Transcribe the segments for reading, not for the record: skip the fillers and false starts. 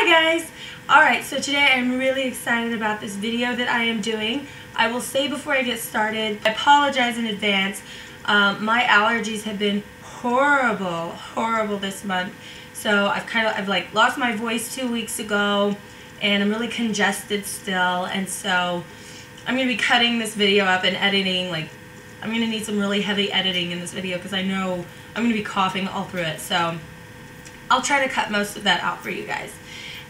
Hi guys! Alright, so today I'm really excited about this video that I am doing. I will say before I get started, I apologize in advance. My allergies have been horrible this month. So I've like lost my voice 2 weeks ago and I'm really congested still, and so I'm going to be cutting this video up and editing. Like, I'm going to need some really heavy editing in this video because I know I'm going to be coughing all through it. So I'll try to cut most of that out for you guys.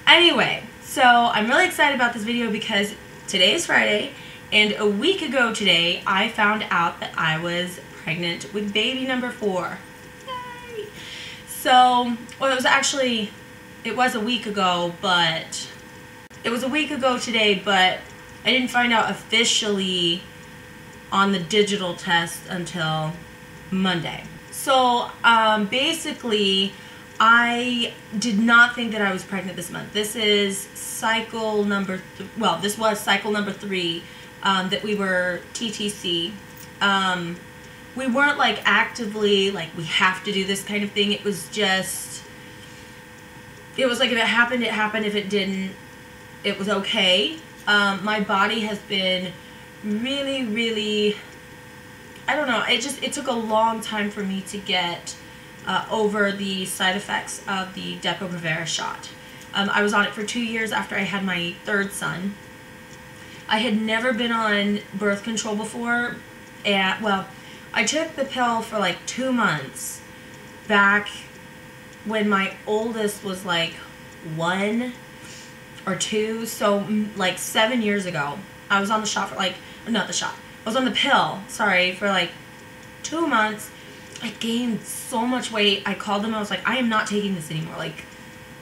Anyway, so I'm really excited about this video because today is Friday, and a week ago today I found out that I was pregnant with baby number 4. Yay! So, well, it was a week ago, but it was a week ago today, but I didn't find out officially on the digital test until Monday. So, basically, I did not think that I was pregnant this month. This is cycle number, this was cycle number 3 that we were TTC. We weren't like actively like we have to do this kind of thing. It was just, it was like if it happened, it happened. If it didn't, it was okay. My body has been really, I don't know, it took a long time for me to get over the side effects of the Depo-Provera shot. I was on it for 2 years after I had my 3rd son. I had never been on birth control before, and well, I took the pill for like 2 months back when my oldest was like 1 or 2, so like 7 years ago. I was on the shot for like, not the shot, I was on the pill, sorry, for like 2 months. I gained so much weight. I called them. I was like, I am not taking this anymore. Like,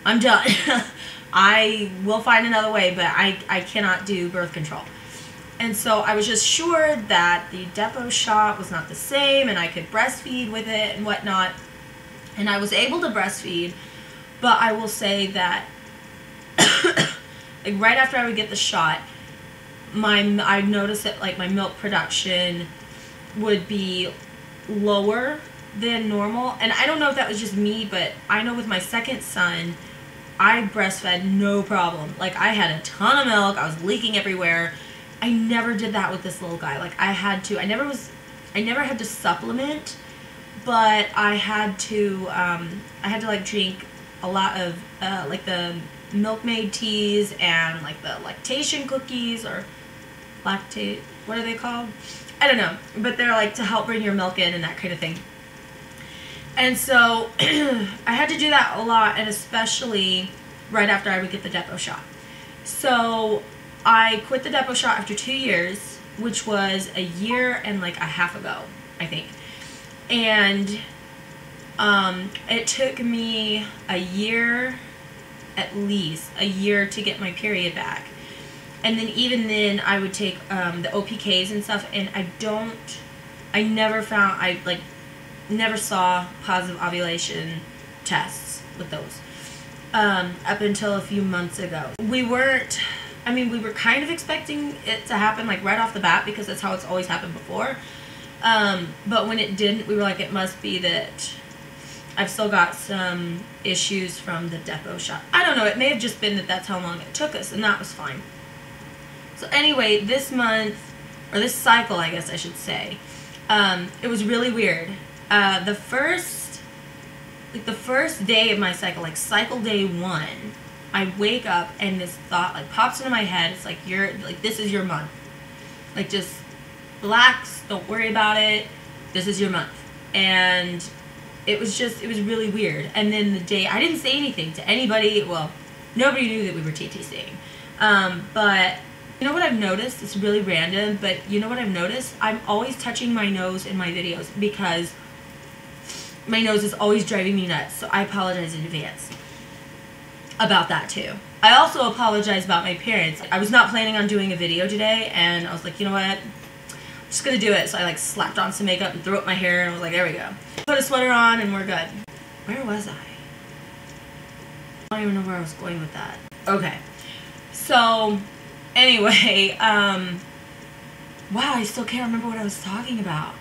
I'm done. I will find another way, but I cannot do birth control. And so I was just sure that the Depo shot was not the same and I could breastfeed with it and whatnot. And I was able to breastfeed, but I will say that like right after I would get the shot, I noticed that like my milk production would be lower than normal, and I don't know if that was just me, but I know with my 2nd son I breastfed no problem. Like, I had a ton of milk, I was leaking everywhere. I never did that with this little guy. Like, I never had to supplement, but I had to like drink a lot of like the Milkmaid teas and like the lactation cookies, or lactate, what are they called? I don't know, but they're like to help bring your milk in and that kind of thing. And so I had to do that a lot, and especially right after I would get the Depo shot. So I quit the Depo shot after 2 years, which was a year and like a half ago, I think. And it took me a year, at least a year, to get my period back. And then even then I would take the OPKs and stuff, and I never saw positive ovulation tests with those up until a few months ago. We were kind of expecting it to happen like right off the bat because that's how it's always happened before. But when it didn't, we were like, it must be that I've still got some issues from the Depo shot. I don't know, it may have just been that that's how long it took us, and that was fine. So anyway, this month, or this cycle I guess I should say, it was really weird. The first day of my cycle, like cycle day 1, I wake up and this thought like pops into my head. It's like, this is your month. Like, just relax, don't worry about it. This is your month. And it was really weird. And then the day, I didn't say anything to anybody. Well, nobody knew that we were TTCing. But you know what I've noticed? It's really random, but you know what I've noticed? I'm always touching my nose in my videos because my nose is always driving me nuts. So I apologize in advance about that too. I also apologize about my parents. I was not planning on doing a video today, and I was like, you know what? I'm just gonna do it. So I like slapped on some makeup and threw up my hair, and I was like, there we go. Put a sweater on and we're good. Where was I? I don't even know where I was going with that. Okay. So anyway, wow, I still can't remember what I was talking about.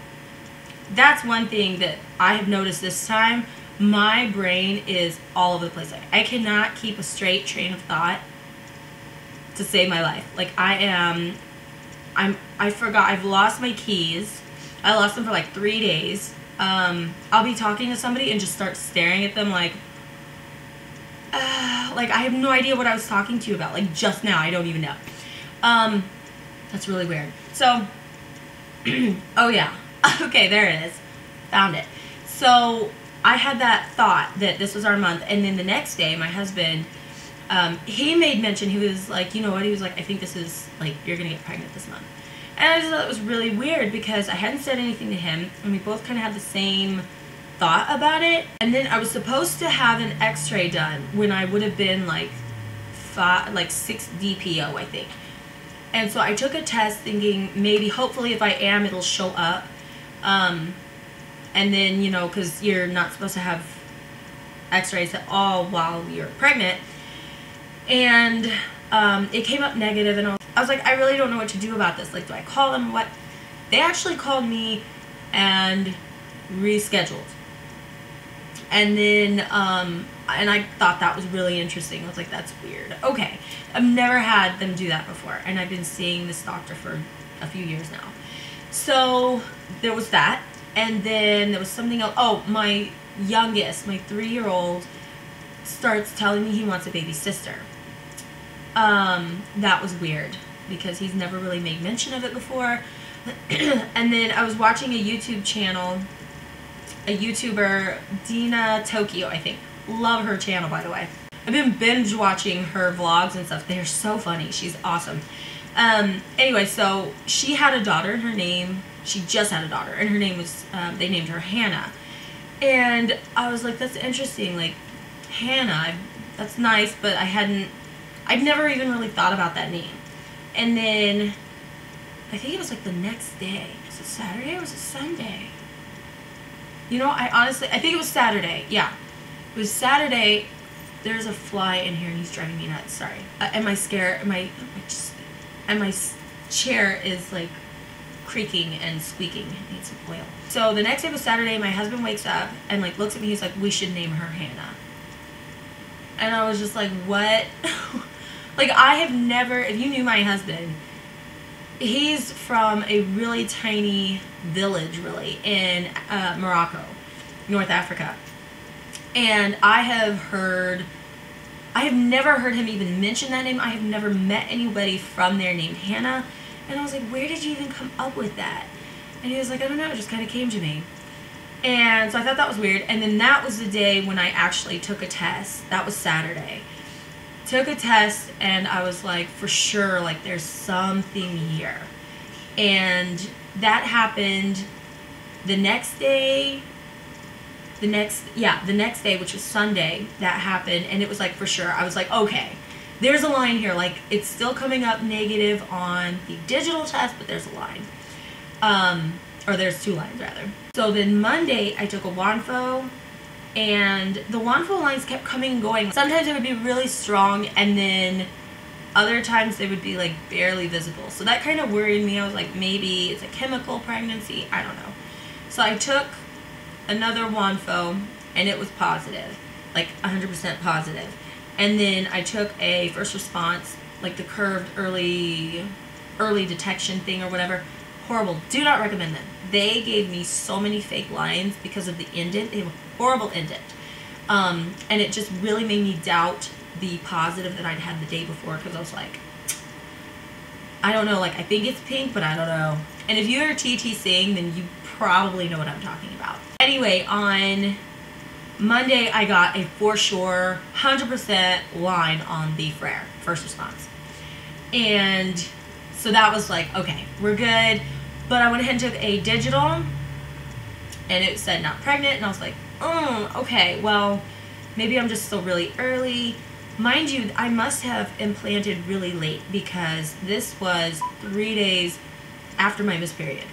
That's one thing that I have noticed this time. my brain is all over the place. Like, I cannot keep a straight train of thought to save my life. Like, I forgot, I've lost my keys. I lost them for like 3 days. I'll be talking to somebody and just start staring at them like I have no idea what I was talking to you about. Like, just now, I don't even know. That's really weird. So, oh yeah. Okay, there it is. Found it. So, I had that thought that this was our month, and then the next day, my husband, he made mention, he was like, you know what, he was like, I think this is, like, you're gonna get pregnant this month. And I just thought it was really weird because I hadn't said anything to him, and we both kind of had the same thought about it. And then I was supposed to have an x-ray done when I would have been like 6 DPO, I think. And so I took a test thinking maybe, hopefully if I am, it'll show up. And then, you know, because you're not supposed to have x-rays at all while you're pregnant. And it came up negative, and I was like, I really don't know what to do about this. Like, do I call them? What? They actually called me and rescheduled. And then, and I thought that was really interesting. I was like, that's weird. Okay. I've never had them do that before, and I've been seeing this doctor for a few years now. So there was that, and then there was something else. Oh, my youngest, my 3-year-old, starts telling me he wants a baby sister. That was weird because he's never really made mention of it before. And then I was watching a YouTube channel, a YouTuber, Dina Tokyo, I think. Love her channel, by the way. I've been binge watching her vlogs and stuff. They're so funny. She's awesome. Anyway, so she had a daughter, and her name, she just had a daughter, and her name was, they named her Hannah. And I was like, that's interesting, like, Hannah, that's nice, but I'd never even really thought about that name. And then, I think it was like the next day. Was it Saturday or was it Sunday? You know, I think it was Saturday, yeah. It was Saturday. There's a fly in here and he's driving me nuts, sorry. And my chair is like creaking and squeaking. It needs some oil. So the next day was Saturday, my husband wakes up and like looks at me, he's like, we should name her Hannah. And I was just like, what? Like, I have never, if you knew my husband, he's from a really tiny village, really, in Morocco, North Africa. And I have never heard him even mention that name. I have never met anybody from there named Hannah. And I was like, where did you even come up with that? And he was like, I don't know, it just kind of came to me. And so I thought that was weird. And then that was the day when I actually took a test. That was Saturday. Took a test, and I was like, for sure, like, there's something here. And that happened the next day. The next day, which was Sunday, that happened, and it was like, for sure, I was like, okay, there's a line here. Like, it's still coming up negative on the digital test, but there's a line. Or there's 2 lines, rather. So then Monday, I took a WANPHO, and the WANPHO lines kept coming and going. Sometimes it would be really strong, and then other times they would be like barely visible. So that kind of worried me. I was like, maybe it's a chemical pregnancy. I don't know. So I took another WANPHO, and it was positive, like 100% positive. And then I took a first response, like the curved early detection thing or whatever. Horrible. Do not recommend them. They gave me so many fake lines because of the indent. They have a horrible indent. And it just really made me doubt the positive that I'd had the day before, because I was like, I don't know, like, I think it's pink, but I don't know. And if you're TTCing, then you probably know what I'm talking about. Anyway, on Monday, I got a for sure 100% line on the Frere, first response. And so that was like, okay, we're good. But I went ahead and took a digital, and it said not pregnant, and I was like, okay, well, maybe I'm just still really early. Mind you, I must have implanted really late, because this was 3 days after my missed period.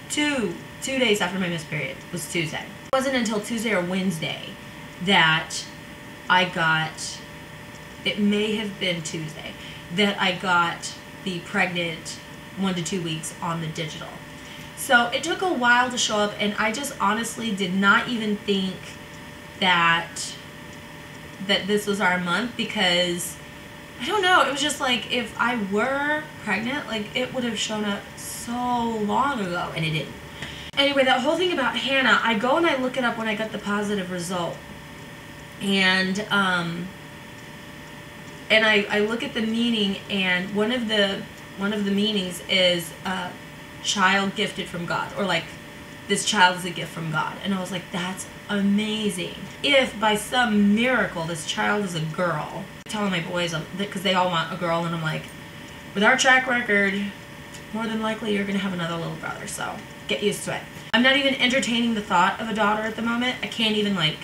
Two days after my missed period was Tuesday. It wasn't until Tuesday or Wednesday that I got, it may have been Tuesday, that I got the pregnant 1 to 2 weeks on the digital. So it took a while to show up, and I just honestly did not even think that this was our month, because I don't know, it was just like, if I were pregnant, like, it would have shown up so long ago, and it didn't. Anyway, that whole thing about Hannah, I go and I look it up when I got the positive result, and I look at the meaning, and one of the meanings is child gifted from God, or like, this child is a gift from God. And I was like, that's amazing. If by some miracle this child is a girl, I'm telling my boys, because they all want a girl, and I'm like, with our track record, more than likely you're gonna have another little brother, so get used to it. I'm not even entertaining the thought of a daughter at the moment. I can't even like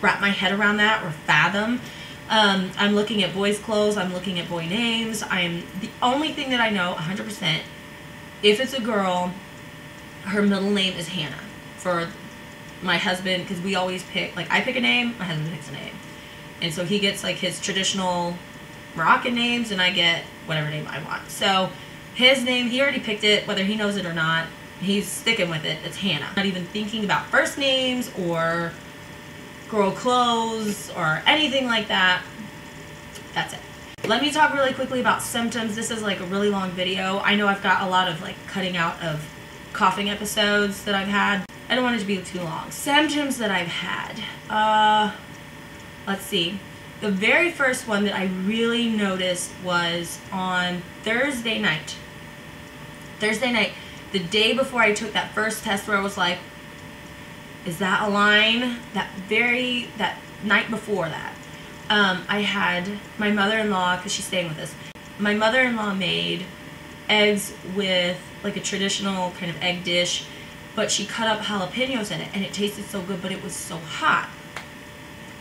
wrap my head around that or fathom. I'm looking at boys' clothes, I'm looking at boy names. The only thing that I know 100%, if it's a girl, her middle name is Hannah. For my husband, because we always pick, like, I pick a name, my husband picks a name. And so he gets like his traditional Moroccan names, and I get whatever name I want. So his name, he already picked it, whether he knows it or not. He's sticking with it. It's Hannah. Not even thinking about first names or girl clothes or anything like that. That's it. Let me talk really quickly about symptoms. This is like a really long video. I know I've got a lot of like cutting out of coughing episodes that I've had. I don't want it to be too long. Symptoms that I've had. Let's see. The very first one that I really noticed was on Thursday night. The day before I took that first test, where I was like, is that a line? That night before that, I had my mother-in-law, because she's staying with us, my mother-in-law made eggs with like a traditional kind of egg dish, but she cut up jalapenos in it, and it tasted so good, but it was so hot.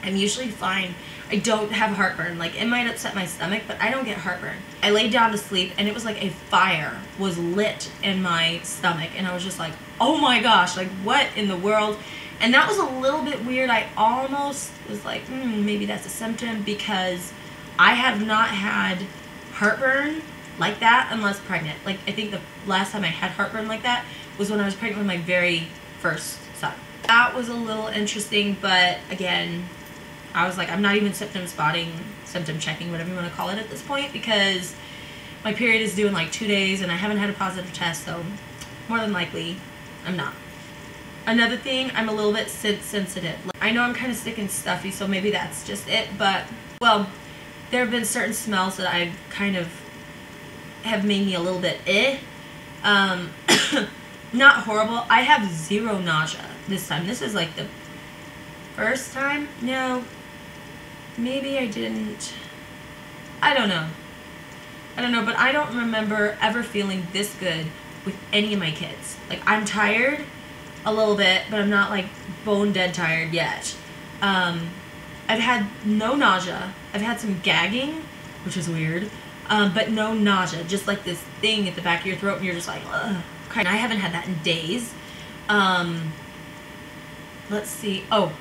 I'm usually fine. I don't have heartburn. Like, it might upset my stomach, but I don't get heartburn. I laid down to sleep, and it was like a fire was lit in my stomach, and I was just like, oh my gosh, like, what in the world? And that was a little bit weird. I almost was like, maybe that's a symptom, because I have not had heartburn like that unless pregnant. Like, I think the last time I had heartburn like that was when I was pregnant with my very first son. That was a little interesting, but again, I was like, I'm not even symptom spotting, symptom checking, whatever you want to call it at this point, because my period is due in like 2 days, and I haven't had a positive test, so more than likely, I'm not. Another thing, I'm a little bit sensitive. I know I'm kind of sick and stuffy, so maybe that's just it, but, well, there have been certain smells that I kind of have made me a little bit not horrible. I have zero nausea this time. This is like the first time. No, maybe I didn't. I don't know, but I don't remember ever feeling this good with any of my kids. Like, I'm tired a little bit, but I'm not like bone dead tired yet. I've had no nausea. I've had some gagging, which is weird, but no nausea. Just like this thing at the back of your throat, and you're just like, ugh. I haven't had that in days. Let's see. Oh,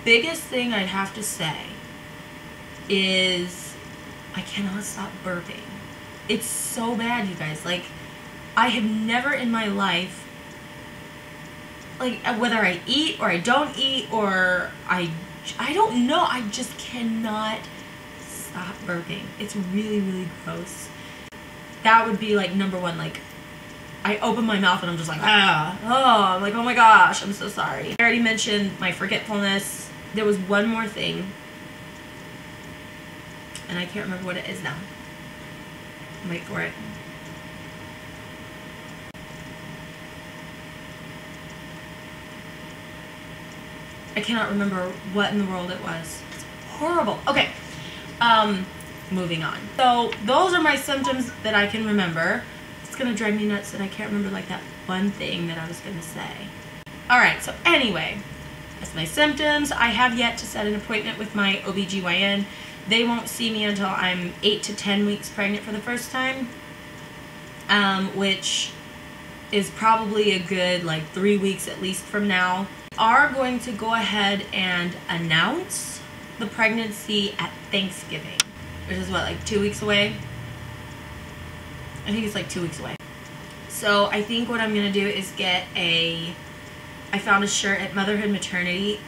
biggest thing I'd have to say is I cannot stop burping. It's so bad, you guys. Like, I have never in my life, like, whether I eat or I don't eat, or I don't know, I just cannot stop burping. It's really, really gross. That would be like number one. Like, I open my mouth and I'm just like, I'm like, oh my gosh, I'm so sorry. I already mentioned my forgetfulness. There was one more thing, and I can't remember what it is now. Wait for it. I cannot remember what in the world it was. It's horrible. Okay, moving on. So those are my symptoms that I can remember. It's gonna drive me nuts that I can't remember like that one thing that I was gonna say. Alright, so anyway, that's my symptoms. I have yet to set an appointment with my OBGYN. They won't see me until I'm 8 to 10 weeks pregnant for the first time, which is probably a good like 3 weeks at least from now. Are going to go ahead and announce the pregnancy at Thanksgiving, which is what, like 2 weeks away? I think it's like 2 weeks away. So I think what I'm gonna do is get a I found a shirt at Motherhood Maternity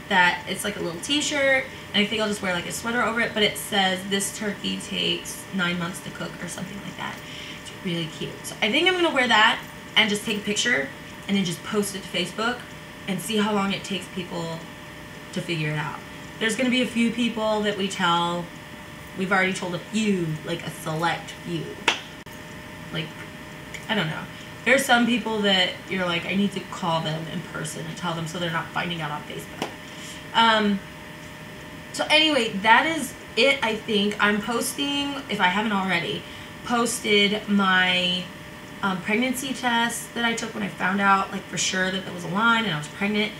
that it's like a little t-shirt, and I think I'll just wear like a sweater over it, but it says this turkey takes 9 months to cook or something like that. It's really cute. So I think I'm gonna wear that and just take a picture and then just post it to Facebook and see how long it takes people to figure it out. There's gonna be a few people that we've already told a few, like a select few. Like, I don't know. There's some people that you're like, I need to call them in person and tell them so they're not finding out on Facebook. So anyway, that is it, I think. I'm posting, if I haven't already, posted my pregnancy test that I took when I found out, like, for sure that there was a line and I was pregnant.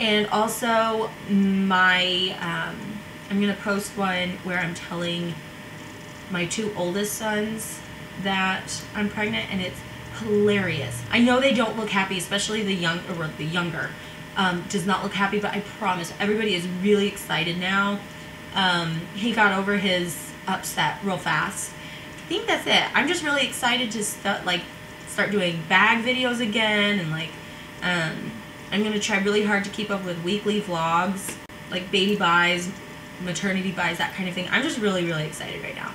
And also my, I'm going to post one where I'm telling my 2 oldest sons that I'm pregnant, and it's hilarious. I know they don't look happy, especially the younger does not look happy, but I promise everybody is really excited now. He got over his upset real fast. I think that's it. I'm just really excited to start doing bag videos again, and like I'm gonna try really hard to keep up with weekly vlogs, like baby buys, maternity buys, that kind of thing. I'm just really, really excited right now.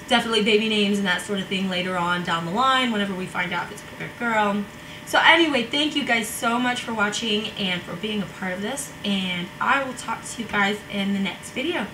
Definitely baby names and that sort of thing later on down the line whenever we find out if it's a boy or girl. So anyway, thank you guys so much for watching and for being a part of this, and I will talk to you guys in the next video.